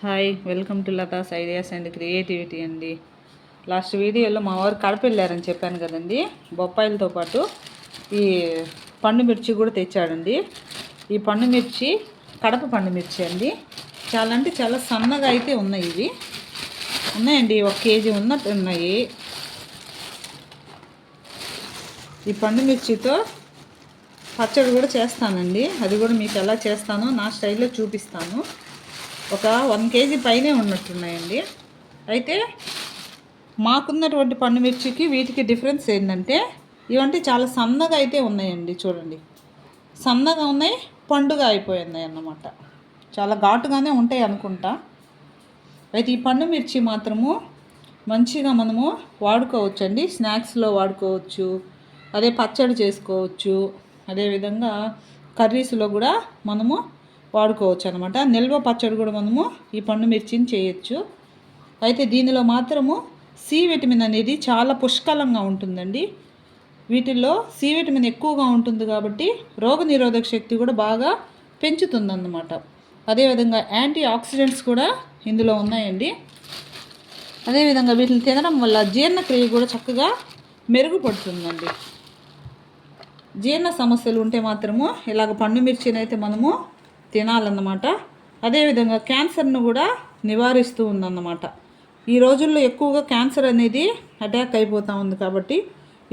Hi, welcome to Latha's ideas and creativity అండి. Last వీడియోలో మా వారు కడప వెళ్ళారని చెప్పాను కదండి. బొప్పాయిలతో పాటు ఈ పండు మిర్చి కూడా తెచ్చాడండి. ఈ పండు మిర్చి కడప పండు మిర్చి అండి. చాలా అంటే చాలా సన్నగా అయితే ఉన్నాయి. ఇవి ఉన్నాయండి, 1 కేజీ ఉన్నట్టు ఉన్నాయి. ఈ పండు మిర్చితో పచ్చడి కూడా చేస్తానండి. అది కూడా మీకు ఎలా చేస్తానో నా స్టైల్లో చూపిస్తాను. ఒక 1 కేజీ పైనే ఉన్నట్టున్నాయండి. అయితే మాకున్నటువంటి పండు మిర్చికి వీటికి డిఫరెన్స్ ఏంటంటే ఇవంటే చాలా సన్నగా అయితే ఉన్నాయండి. చూడండి, సన్నగా ఉన్నాయి, పండుగ అయిపోయినాయి అన్నమాట. చాలా ఘాటుగానే ఉంటాయి అనుకుంటా. అయితే ఈ పండు మిర్చి మాత్రము మంచిగా మనము వాడుకోవచ్చండి. స్నాక్స్లో వాడుకోవచ్చు, అదే పచ్చడి చేసుకోవచ్చు, అదేవిధంగా కర్రీస్లో కూడా మనము వాడుకోవచ్చు అనమాట. నిల్వ పచ్చడి కూడా మనము ఈ పండు మిర్చిని చేయొచ్చు. అయితే దీనిలో మాత్రము సి విటమిన్ అనేది చాలా పుష్కలంగా ఉంటుందండి. వీటిల్లో సి విటమిన్ ఎక్కువగా ఉంటుంది కాబట్టి రోగనిరోధక శక్తి కూడా బాగా పెంచుతుందన్నమాట. అదేవిధంగా యాంటీ ఆక్సిడెంట్స్ కూడా ఇందులో ఉన్నాయండి. అదేవిధంగా వీటిని తినడం వల్ల జీర్ణక్రియ కూడా చక్కగా మెరుగుపడుతుందండి. జీర్ణ సమస్యలు ఉంటే మాత్రము ఇలాగ పండు మిర్చిని అయితే మనము తినాలన్నమాట. అదేవిధంగా క్యాన్సర్ను కూడా నివారిస్తూ ఉందన్నమాట. ఈ రోజుల్లో ఎక్కువగా క్యాన్సర్ అనేది అటాక్ అయిపోతూ ఉంది కాబట్టి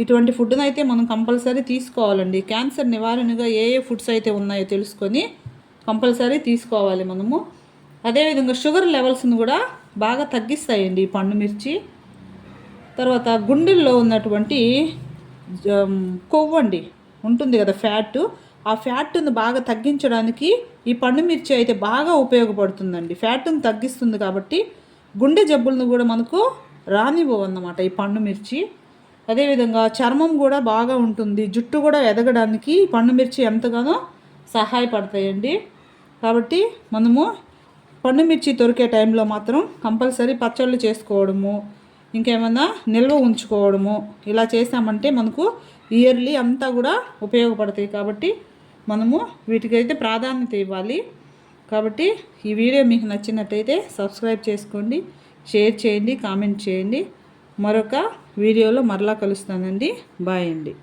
ఇటువంటి ఫుడ్ని అయితే మనం కంపల్సరీ తీసుకోవాలండి. క్యాన్సర్ నివారణగా ఏ ఫుడ్స్ అయితే ఉన్నాయో తెలుసుకొని కంపల్సరీ తీసుకోవాలి మనము. అదేవిధంగా షుగర్ లెవెల్స్ను కూడా బాగా తగ్గిస్తాయండి ఈ పండు మిర్చి. తర్వాత గుండెల్లో ఉన్నటువంటి కొవ్వు అండి ఉంటుంది కదా, ఫ్యాట్, ఆ ఫ్యాట్ను బాగా తగ్గించడానికి ఈ పండు మిర్చి అయితే బాగా ఉపయోగపడుతుందండి. ఫ్యాట్ను తగ్గిస్తుంది కాబట్టి గుండె జబ్బులను కూడా మనకు రానివ్వవన్నమాట ఈ పండు మిర్చి. అదేవిధంగా చర్మం కూడా బాగా ఉంటుంది, జుట్టు కూడా ఎదగడానికి ఈ పండు మిర్చి ఎంతగానో సహాయపడతాయండి. కాబట్టి మనము పండు మిర్చి దొరికే టైంలో మాత్రం కంపల్సరీ పచ్చళ్ళు చేసుకోవడము, ఇంకేమైనా నిల్వ ఉంచుకోవడము ఇలా చేసామంటే మనకు ఇయర్లీ అంతా కూడా ఉపయోగపడతాయి. కాబట్టి మనము వీటికైతే ప్రాధాన్యత ఇవ్వాలి. కాబట్టి ఈ వీడియో మీకు నచ్చినట్టయితే సబ్స్క్రైబ్ చేసుకోండి, షేర్ చేయండి, కామెంట్ చేయండి. మరొక వీడియోలో మరలా కలుస్తానండి. బాయ్ అండి.